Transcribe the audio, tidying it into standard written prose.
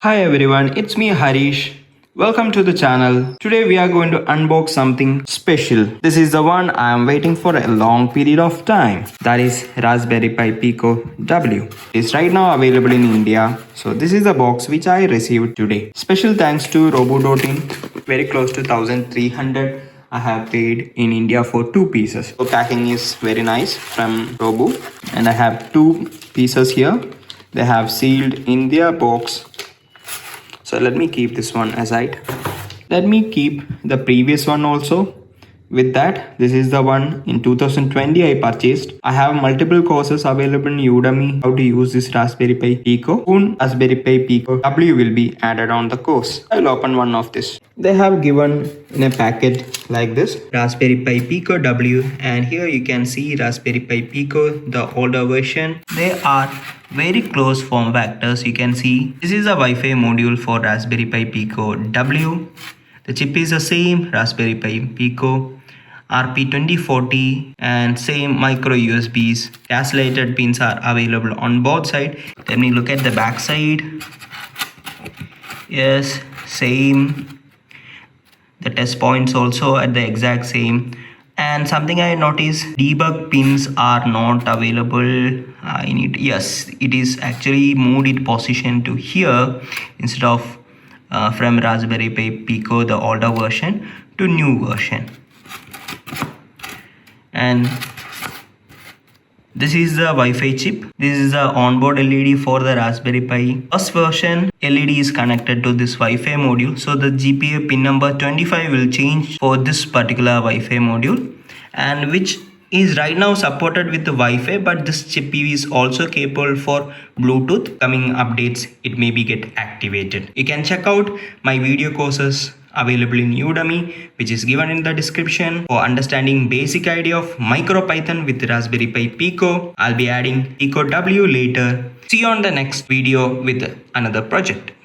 Hi everyone, it's me Harish. Welcome to the channel. Today we are going to unbox something special. This is the one I am waiting for a long period of time. That is Raspberry Pi Pico W. It is right now available in India. So this is the box which I received today. Special thanks to Robo.in. Very close to 1300. I have paid in India for 2 pieces. So packing is very nice from Robo. And I have 2 pieces here. They have sealed in their box. So let me keep this one aside. Let me keep the previous one also. With that, this is the one in 2020 I purchased. I have multiple courses available in Udemy how to use this Raspberry Pi Pico. Soon Raspberry Pi Pico W will be added on the course. I'll open one of this. They have given in a packet like this Raspberry Pi Pico W, and here you can see Raspberry Pi Pico, the older version. They are very close form factors. You can see this is a Wi-Fi module for Raspberry Pi Pico W. The chip is the same Raspberry Pi Pico RP2040, and same micro USBs. Castellated pins are available on both sides. Let me look at the back side. Yes, same. The test points also at the exact same. And something I noticed, debug pins are not available in it. Yes, it is actually moved its position to here instead of from Raspberry Pi Pico, the older version, to new version. And this is the Wi-Fi chip. This is the onboard LED for the Raspberry Pi. First version LED is connected to this Wi-Fi module. So the GPA pin number 25 will change for this particular Wi-Fi module, and which is right now supported with the Wi-Fi, but this chip is also capable for Bluetooth. Coming updates, it may be get activated. You can check out my video courses available in Udemy, which is given in the description, for understanding basic idea of MicroPython with Raspberry Pi Pico. I'll be adding Pico W later. See you on the next video with another project.